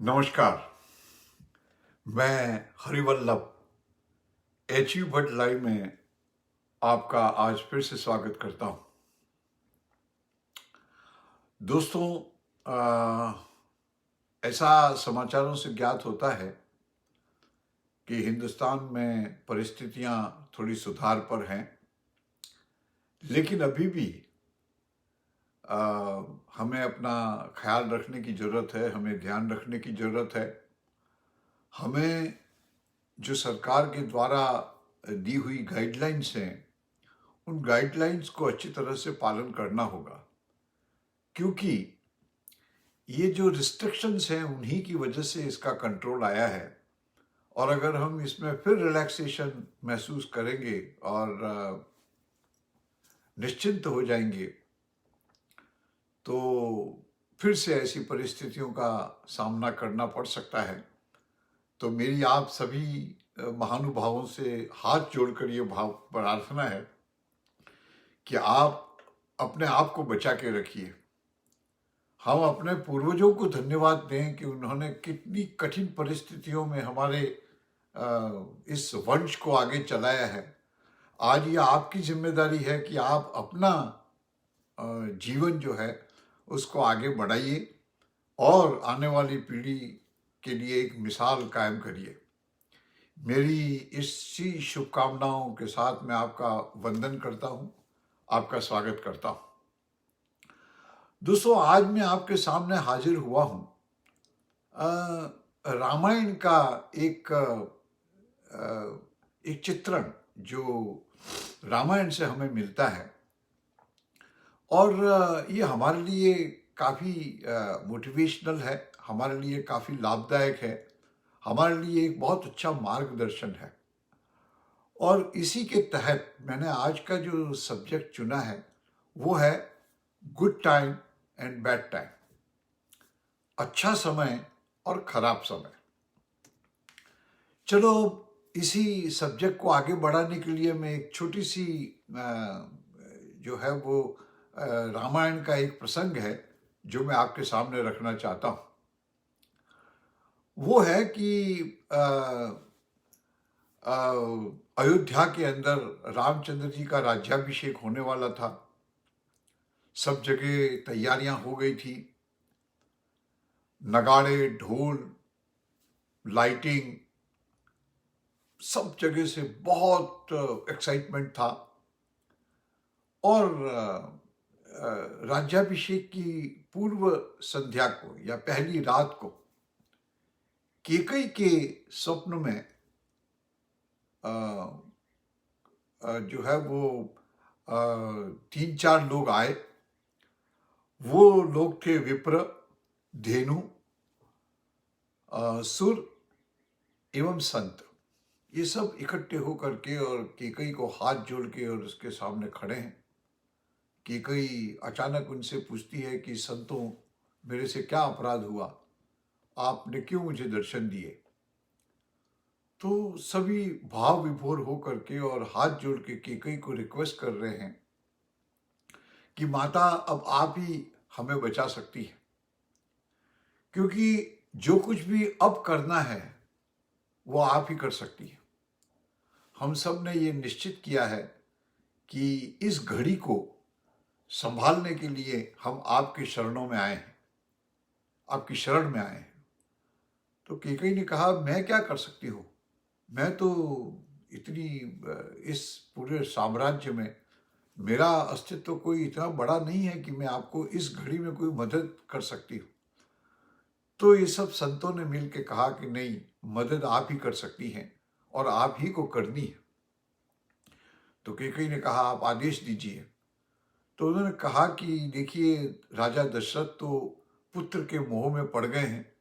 नमस्कार। मैं Harivallabh HU Bhatt live में आपका आज फिर से स्वागत करता हूं। दोस्तों, ऐसा समाचारों से ज्ञात होता है कि हिंदुस्तान में परिस्थितियां थोड़ी सुधार पर हैं, लेकिन अभी भी हमें अपना ख्याल रखने की ज़रूरत है, हमें ध्यान रखने की ज़रूरत है। हमें जो सरकार के द्वारा दी हुई गाइडलाइंस हैं, उन गाइडलाइंस को अच्छी तरह से पालन करना होगा, क्योंकि ये जो रिस्ट्रिक्शंस हैं उन्हीं की वजह से इसका कंट्रोल आया है। और अगर हम इसमें फिर रिलैक्सेशन महसूस करेंगे और निश्चिंत हो जाएंगे, तो फिर से ऐसी परिस्थितियों का सामना करना पड़ सकता है। तो मेरी आप सभी महानुभावों से हाथ जोड़कर ये भाव प्रार्थना है कि आप अपने आप को बचा के रखिए। हम अपने पूर्वजों को धन्यवाद दें कि उन्होंने कितनी कठिन परिस्थितियों में हमारे इस वंश को आगे चलाया है। आज ये आपकी जिम्मेदारी है कि आप अपना जीवन जो है उसको आगे बढ़ाइए और आने वाली पीढ़ी के लिए एक मिसाल कायम करिए। मेरी इसी शुभकामनाओं के साथ मैं आपका वंदन करता हूँ, आपका स्वागत करता हूँ। दोस्तों, आज मैं आपके सामने हाजिर हुआ हूँ रामायण का एक चित्रण जो रामायण से हमें मिलता है, और ये हमारे लिए काफ़ी मोटिवेशनल है, हमारे लिए काफ़ी लाभदायक है, हमारे लिए एक बहुत अच्छा मार्गदर्शन है। और इसी के तहत मैंने आज का जो सब्जेक्ट चुना है वो है good time and bad time, अच्छा समय और खराब समय। चलो, इसी सब्जेक्ट को आगे बढ़ाने के लिए मैं एक छोटी सी जो है वो रामायण का एक प्रसंग है जो मैं आपके सामने रखना चाहता हूँ। वो है कि अयोध्या के अंदर रामचंद्र जी का राज्याभिषेक होने वाला था। सब जगह तैयारियां हो गई थी, नगाड़े, ढोल, लाइटिंग, सब जगह से बहुत एक्साइटमेंट था। और राज्याभिषेक की पूर्व संध्या को या पहली रात को कैकेयी के स्वप्न में जो है वो 3-4 लोग आए। वो लोग थे विप्र, धेनु, सुर एवं संत। ये सब इकट्ठे होकर के और कैकेयी को हाथ जोड़ के और उसके सामने खड़े हैं। कैकेयी अचानक उनसे पूछती है कि संतों, मेरे से क्या अपराध हुआ, आपने क्यों मुझे दर्शन दिए? तो सभी भाव विभोर होकर के और हाथ जोड़ के कैकेयी को रिक्वेस्ट कर रहे हैं कि माता, अब आप ही हमें बचा सकती है, क्योंकि जो कुछ भी अब करना है वो आप ही कर सकती है। हम सब ने ये निश्चित किया है कि इस घड़ी को संभालने के लिए हम आपके शरणों में आए हैं, आपकी शरण में आए हैं। तो कैकेयी ने कहा, मैं क्या कर सकती हूँ? मैं तो इतनी इस पूरे साम्राज्य में मेरा अस्तित्व कोई इतना बड़ा नहीं है कि मैं आपको इस घड़ी में कोई मदद कर सकती हूँ। तो ये सब संतों ने मिल के कहा कि नहीं, मदद आप ही कर सकती हैं और आप ही को करनी है। तो कैकेयी ने कहा, आप आदेश दीजिए। तो उन्होंने कहा कि देखिए, राजा दशरथ तो पुत्र के मोह में पड़ गए हैं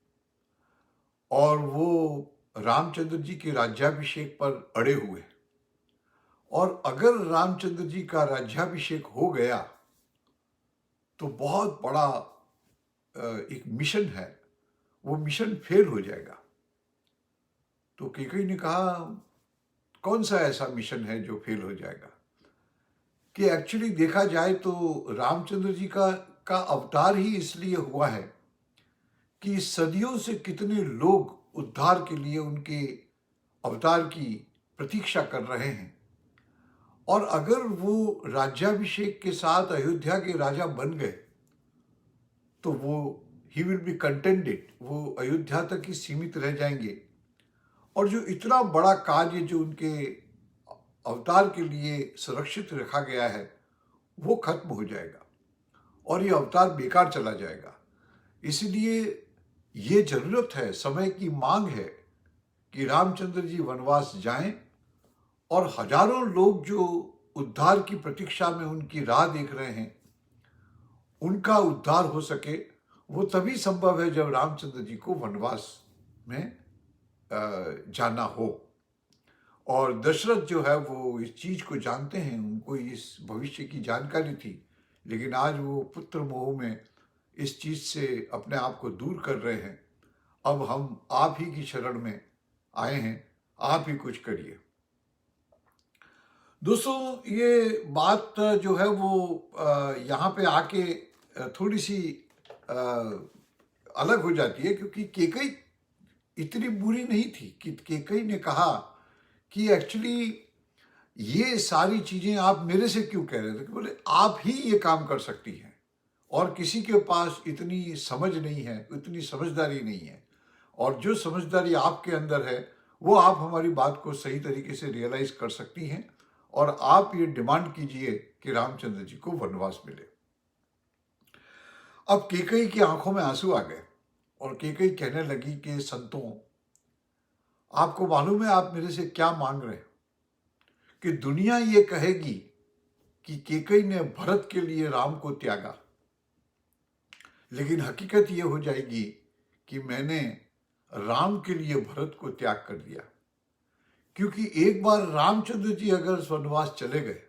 और वो रामचंद्र जी के राज्याभिषेक पर अड़े हुए हैं, और अगर रामचंद्र जी का राज्याभिषेक हो गया तो बहुत बड़ा एक मिशन है, वो मिशन फेल हो जाएगा। तो कैकेयी ने कहा, कौन सा ऐसा मिशन है जो फेल हो जाएगा? कि एक्चुअली देखा जाए तो रामचंद्र जी का अवतार ही इसलिए हुआ है कि सदियों से कितने लोग उद्धार के लिए उनके अवतार की प्रतीक्षा कर रहे हैं, और अगर वो राज्याभिषेक के साथ अयोध्या के राजा बन गए तो वो ही विल बी कंटेंटेड, वो अयोध्या तक ही सीमित रह जाएंगे, और जो इतना बड़ा कार्य जो उनके अवतार के लिए सुरक्षित रखा गया है वो खत्म हो जाएगा और ये अवतार बेकार चला जाएगा। इसलिए ये जरूरत है, समय की मांग है कि रामचंद्र जी वनवास जाएं, और हजारों लोग जो उद्धार की प्रतीक्षा में उनकी राह देख रहे हैं उनका उद्धार हो सके। वो तभी संभव है जब रामचंद्र जी को वनवास में जाना हो। और दशरथ जो है वो इस चीज को जानते हैं, उनको इस भविष्य की जानकारी थी, लेकिन आज वो पुत्र मोह में इस चीज से अपने आप को दूर कर रहे हैं। अब हम आप ही की शरण में आए हैं, आप ही कुछ करिए। दोस्तों, ये बात जो है वो यहाँ पे आके थोड़ी सी अलग हो जाती है, क्योंकि केकई इतनी बुरी नहीं थी कि केकई ने कहा कि एक्चुअली ये सारी चीजें आप मेरे से क्यों कह रहे थे, कि बोले आप ही ये काम कर सकती हैं और किसी के पास इतनी समझ नहीं है, इतनी समझदारी नहीं है, और जो समझदारी आपके अंदर है वो आप हमारी बात को सही तरीके से रियलाइज कर सकती हैं, और आप ये डिमांड कीजिए कि रामचंद्र जी को वनवास मिले। अब केकई की आंखों में आंसू आ गए और केकई कहने लगी कि संतों, आपको मालूम है आप मेरे से क्या मांग रहे हैं, कि दुनिया ये कहेगी कि केकई ने भरत के लिए राम को त्यागा, लेकिन हकीकत ये हो जाएगी कि मैंने राम के लिए भरत को त्याग कर दिया। क्योंकि एक बार रामचंद्र जी अगर वनवास चले गए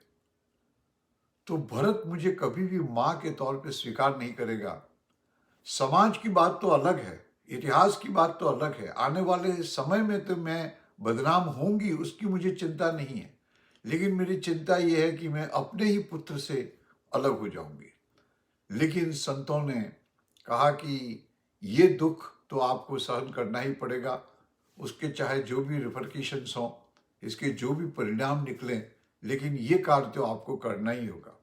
तो भरत मुझे कभी भी मां के तौर पे स्वीकार नहीं करेगा। समाज की बात तो अलग है, इतिहास की बात तो अलग है, आने वाले समय में तो मैं बदनाम होंगी उसकी मुझे चिंता नहीं है, लेकिन मेरी चिंता यह है कि मैं अपने ही पुत्र से अलग हो जाऊंगी। लेकिन संतों ने कहा कि ये दुख तो आपको सहन करना ही पड़ेगा, उसके चाहे जो भी रिफरकेशंस हों, इसके जो भी परिणाम निकलें, लेकिन ये कार्य तो आपको करना ही होगा।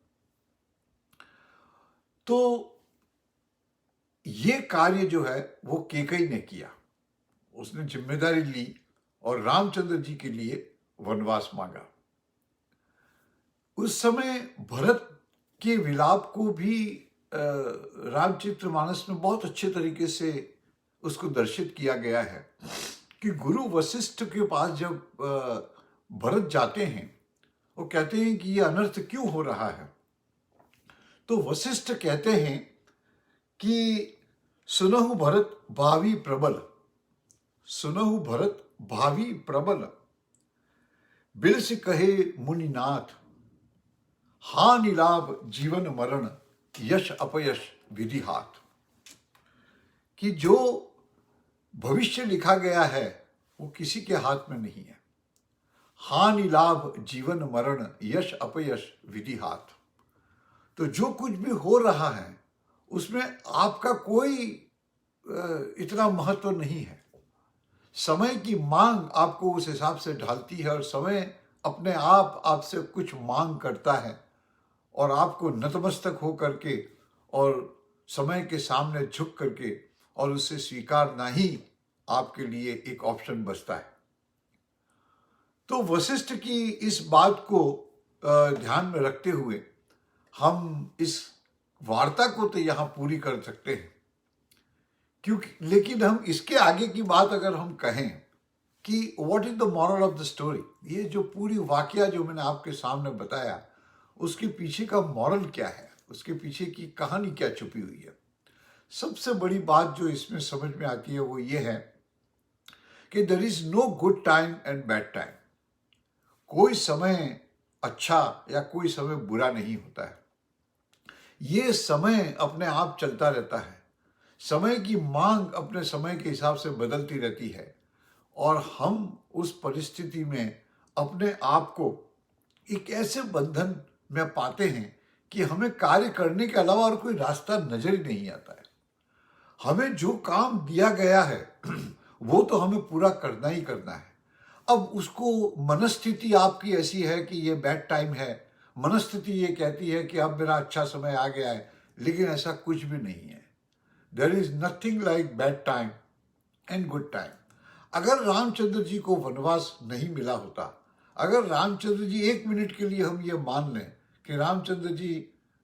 तो ये कार्य जो है वो केकई ने किया, उसने जिम्मेदारी ली और रामचंद्र जी के लिए वनवास मांगा। उस समय भरत के विलाप को भी रामचरितमानस में बहुत अच्छे तरीके से उसको दर्शित किया गया है कि गुरु वशिष्ठ के पास जब भरत जाते हैं, वो कहते हैं कि ये अनर्थ क्यों हो रहा है, तो वशिष्ठ कहते हैं कि सुनहु भरत भावी प्रबल, सुनहु भरत भावी प्रबल, बिलस कहे मुनिनाथ, हानि लाभ जीवन मरण, यश अपयश विधि हाथ। कि जो भविष्य लिखा गया है वो किसी के हाथ में नहीं है। हानि लाभ जीवन मरण, यश अपयश विधि हाथ। तो जो कुछ भी हो रहा है उसमें आपका कोई इतना महत्व नहीं है। समय की मांग आपको उस हिसाब से ढालती है, और समय अपने आप आपसे कुछ मांग करता है, और आपको नतमस्तक हो करके और समय के सामने झुक करके और उसे स्वीकारना ही आपके लिए एक ऑप्शन बचता है। तो वशिष्ठ की इस बात को ध्यान में रखते हुए हम इस वार्ता को तो यहाँ पूरी कर सकते हैं, क्योंकि लेकिन हम इसके आगे की बात अगर हम कहें कि what is the moral of the story, ये जो पूरी वाकया जो मैंने आपके सामने बताया उसके पीछे का मॉरल क्या है, उसके पीछे की कहानी क्या छुपी हुई है। सबसे बड़ी बात जो इसमें समझ में आती है वो ये है कि there is no good time and bad time. कोई समय अच्छा या कोई समय बुरा नहीं होता है। ये समय अपने आप चलता रहता है। समय की मांग अपने समय के हिसाब से बदलती रहती है, और हम उस परिस्थिति में अपने आप को एक ऐसे बंधन में पाते हैं कि हमें कार्य करने के अलावा और कोई रास्ता नजर ही नहीं आता है। हमें जो काम दिया गया है वो तो हमें पूरा करना ही करना है। अब उसको मनस्थिति आपकी ऐसी है कि ये बैड टाइम है, मनस्थिति ये कहती है कि अब मेरा अच्छा समय आ गया है, लेकिन ऐसा कुछ भी नहीं है। There is nothing like bad time and good time. अगर रामचंद्र जी को वनवास नहीं मिला होता, अगर रामचंद्र जी, एक मिनट के लिए हम ये मान लें कि रामचंद्र जी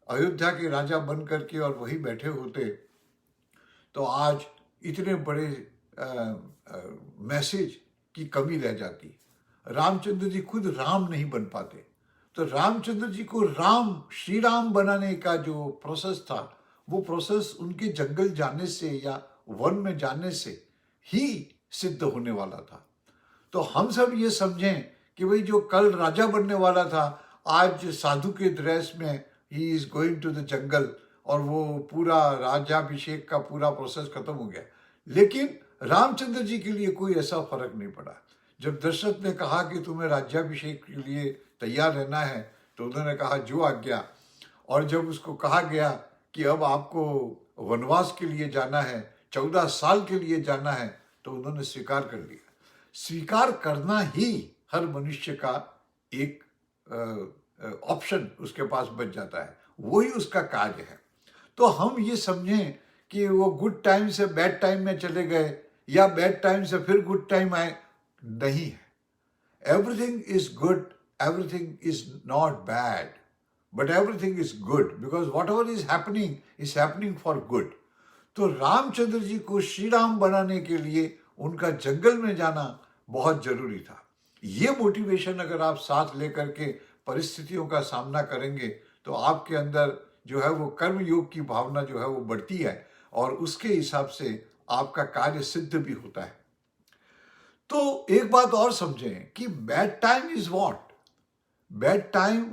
अयोध्या के राजा बन करके और वही बैठे होते, तो आज इतने बड़े मैसेज की कमी रह जाती। रामचंद्र जी खुद राम नहीं बन पाते। तो रामचंद्र जी को राम, श्री राम बनाने का जो प्रोसेस था, वो प्रोसेस उनके जंगल जाने से या वन में जाने से ही सिद्ध होने वाला था। तो हम सब ये समझें कि भाई जो कल राजा बनने वाला था, आज साधु के ड्रेस में ही is going to the jungle, और वो पूरा राज्याभिषेक का पूरा प्रोसेस खत्म हो गया। लेकिन रामचंद्र जी के लिए कोई ऐसा फर्क नहीं पड़ा। जब दशरथ ने कहा कि तुम्हें राज्याभिषेक के लिए तैयार रहना है, तो उन्होंने कहा जो आज्ञा। और जब उसको कहा गया कि अब आपको वनवास के लिए जाना है, 14 साल के लिए जाना है, तो उन्होंने स्वीकार कर लिया। स्वीकार करना ही हर मनुष्य का एक ऑप्शन उसके पास बच जाता है, वही उसका कार्य है। तो हम ये समझें कि वो गुड टाइम से बैड टाइम में चले गए या बैड टाइम से फिर गुड टाइम आए, नहीं है। Everything is good, everything is not bad, but everything is good, because what ever is happening for good. तो रामचंद्र जी को श्री राम बनाने के लिए उनका जंगल में जाना बहुत जरूरी था। ये मोटिवेशन अगर आप साथ लेकर के परिस्थितियों का सामना करेंगे, तो आपके अंदर जो है वो कर्म योग की भावना जो है वो बढ़ती है, और उसके हिसाब से आपका कार्य सिद्ध भी होता है। तो एक बात और समझें कि bad time is what? Bad time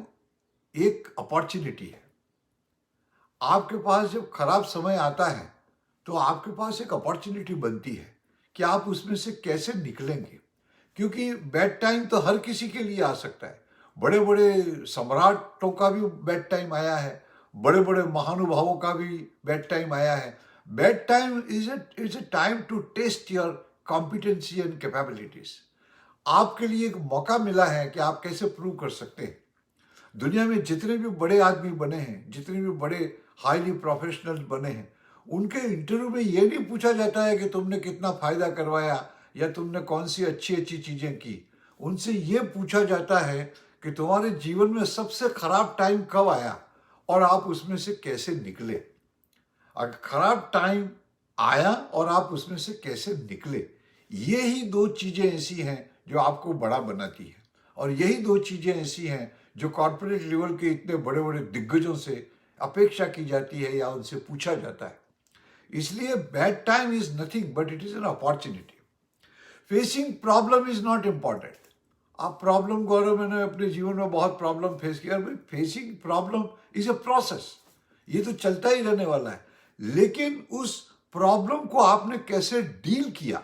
एक अपॉर्चुनिटी है। आपके पास जब खराब समय आता है, तो आपके पास एक अपॉर्चुनिटी बनती है कि आप उसमें से कैसे निकलेंगे। क्योंकि बैड टाइम तो हर किसी के लिए आ सकता है। बड़े बड़े सम्राटों का भी बैड टाइम आया है, बड़े बड़े महानुभावों का भी बैड टाइम आया है। Bad time is a time to test your competency and capabilities. आपके लिए एक मौका मिला है कि आप कैसे प्रूव कर सकते हैं। दुनिया में जितने भी बड़े आदमी बने हैं, जितने भी बड़े हाईली प्रोफेशनल बने हैं, उनके इंटरव्यू में ये नहीं पूछा जाता है कि तुमने कितना फायदा करवाया या तुमने कौन सी अच्छी अच्छी चीजें की। उनसे ये पूछा जाता है कि तुम्हारे जीवन में सबसे खराब टाइम कब आया और आप उसमें से कैसे निकले। अगर खराब टाइम आया और आप उसमें से कैसे निकले, ये ही दो चीजें ऐसी हैं जो आपको बड़ा बनाती है, और यही दो चीजें ऐसी हैं जो कॉर्पोरेट लेवल के इतने बड़े बड़े दिग्गजों से अपेक्षा की जाती है या उनसे पूछा जाता है। इसलिए bad time is nothing but it is an opportunity. Facing problem is not important. आप प्रॉब्लम, गौरव, मैंने अपने जीवन में बहुत प्रॉब्लम फेस किया। Facing problem is a process, ये तो चलता ही रहने वाला है। लेकिन उस प्रॉब्लम को आपने कैसे डील किया,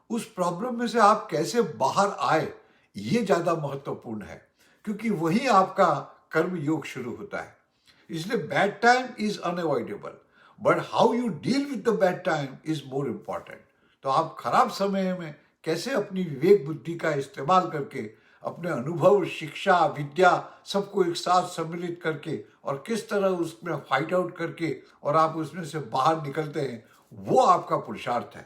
उस प्रॉब्लम में से आप कैसे बाहर आए, ये ज्यादा महत्वपूर्ण है, क्योंकि वही आपका कर्म योग शुरू होता है। इसलिए bad time is unavoidable, but how you deal with the bad time is more important. तो आप खराब समय में कैसे अपनी विवेक बुद्धि का इस्तेमाल करके अपने अनुभव, शिक्षा, विद्या सबको एक साथ सम्मिलित करके और किस तरह उसमें फाइट आउट करके और आप उसमें से बाहर निकलते हैं, वो आपका पुरुषार्थ है।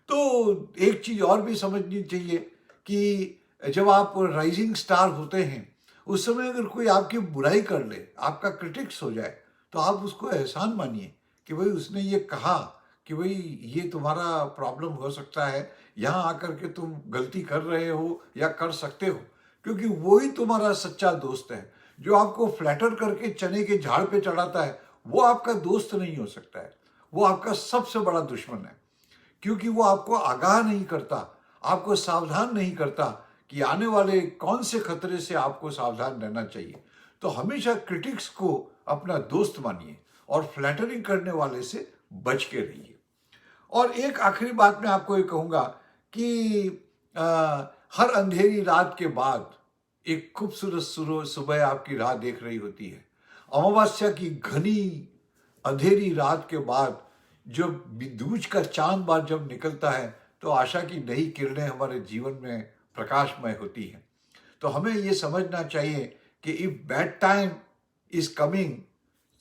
तो एक चीज और भी समझनी चाहिए कि जब आप राइजिंग स्टार होते हैं, उस समय अगर कोई आपकी बुराई कर ले, आपका क्रिटिक्स हो जाए, तो आप उसको एहसान मानिए कि भाई उसने ये कहा कि भाई ये तुम्हारा प्रॉब्लम हो सकता है, यहाँ आकर के तुम गलती कर रहे हो या कर सकते हो, क्योंकि वही तुम्हारा सच्चा दोस्त है। जो आपको फ्लैटर करके चने के झाड़ पे चढ़ाता है, वो आपका दोस्त नहीं हो सकता है, वो आपका सबसे बड़ा दुश्मन है। क्योंकि वो आपको आगाह नहीं करता, आपको सावधान नहीं करता कि आने वाले कौन से खतरे से आपको सावधान रहना चाहिए। तो हमेशा क्रिटिक्स को अपना दोस्त मानिए और फ्लैटरिंग करने वाले से बच के रहिए। और एक आखिरी बात मैं आपको ये कहूँगा कि हर अंधेरी रात के बाद एक खूबसूरत सुबह आपकी राह देख रही होती है। अमावस्या की घनी अंधेरी रात के बाद जब दूज का चांद बार जब निकलता है तो आशा की नई किरणें हमारे जीवन में प्रकाशमय होती हैं। तो हमें ये समझना चाहिए कि if bad time is coming,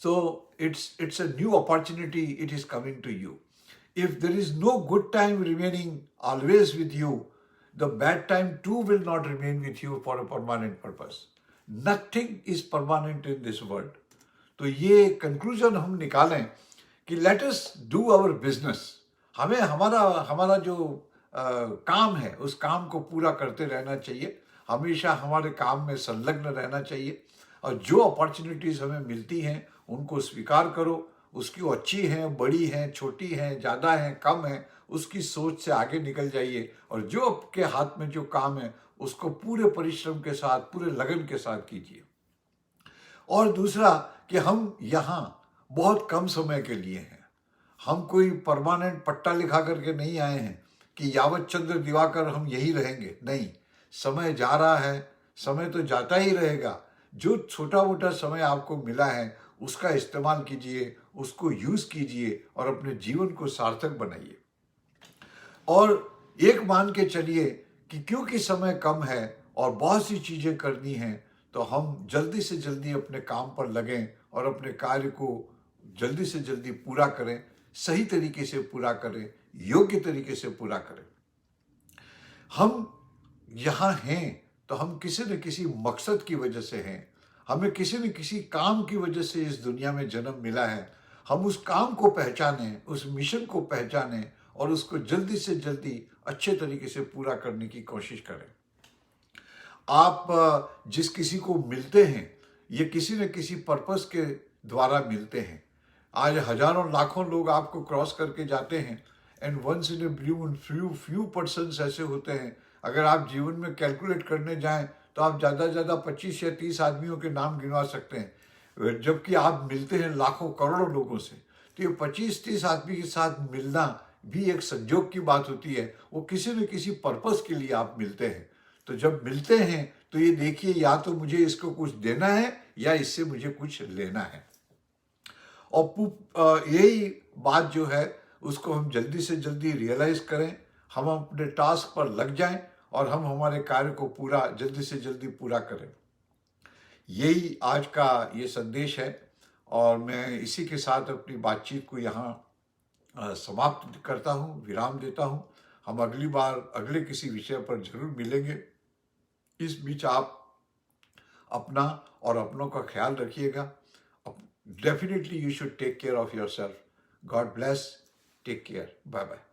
so it's a new opportunity, it is coming to you. If there is no good time remaining always with you, the bad time too will not remain with you for a permanent purpose. Nothing is permanent in this world. तो ये conclusion हम निकालें कि let us do our business. हमें हमारा हमारा जो काम है उस काम को पूरा करते रहना चाहिए, हमेशा हमारे काम में संलग्न रहना चाहिए, और जो अपॉर्चुनिटीज़ हमें मिलती हैं उनको स्वीकार करो। उसकी वो अच्छी हैं, बड़ी हैं, छोटी हैं, ज़्यादा हैं, कम हैं, उसकी सोच से आगे निकल जाइए, और जो आपके हाथ में जो काम है उसको पूरे परिश्रम के साथ, पूरे लगन के साथ कीजिए। और दूसरा कि हम यहाँ बहुत कम समय के लिए हैं, हम कोई परमानेंट पट्टा लिखा करके नहीं आए हैं कि यावत चंद्र दिवाकर हम यही रहेंगे, नहीं। समय जा रहा है, समय तो जाता ही रहेगा। जो छोटा मोटा समय आपको मिला है उसका इस्तेमाल कीजिए, उसको यूज़ कीजिए और अपने जीवन को सार्थक बनाइए। और एक मान के चलिए कि क्योंकि समय कम है और बहुत सी चीज़ें करनी हैं, तो हम जल्दी से जल्दी अपने काम पर लगें और अपने कार्य को जल्दी से जल्दी पूरा करें, सही तरीके से पूरा करें, योग्य तरीके से पूरा करें। हम यहाँ हैं तो हम किसी न किसी मकसद की वजह से हैं, हमें किसी न किसी काम की वजह से इस दुनिया में जन्म मिला है। हम उस काम को पहचानें, उस मिशन को पहचानें और उसको जल्दी से जल्दी अच्छे तरीके से पूरा करने की कोशिश करें। आप जिस किसी को मिलते हैं ये किसी न किसी पर्पस के द्वारा मिलते हैं। आज हजारों लाखों लोग आपको क्रॉस करके जाते हैं, and once in a blue moon few persons ऐसे होते हैं, अगर आप जीवन में कैलकुलेट करने जाएं तो आप ज़्यादा से ज़्यादा 25 या 30 आदमियों के नाम गिनवा सकते हैं, जबकि आप मिलते हैं लाखों करोड़ों लोगों से। तो ये 25-30 आदमी के साथ मिलना भी एक संजोग की बात होती है, वो किसी न किसी पर्पस के लिए आप मिलते हैं। तो जब मिलते हैं तो ये देखिए, या तो मुझे इसको कुछ देना है या इससे मुझे कुछ लेना है। और यही बात जो है उसको हम जल्दी से जल्दी रियलाइज करें, हम अपने टास्क पर लग जाएं और हम हमारे कार्य को पूरा जल्दी से जल्दी पूरा करें। यही आज का ये संदेश है, और मैं इसी के साथ अपनी बातचीत को यहाँ समाप्त करता हूँ, विराम देता हूँ। हम अगली बार अगले किसी विषय पर जरूर मिलेंगे। इस बीच आप अपना और अपनों का ख्याल रखिएगा। Definitely you should take care of yourself. God bless. Take care. Bye bye.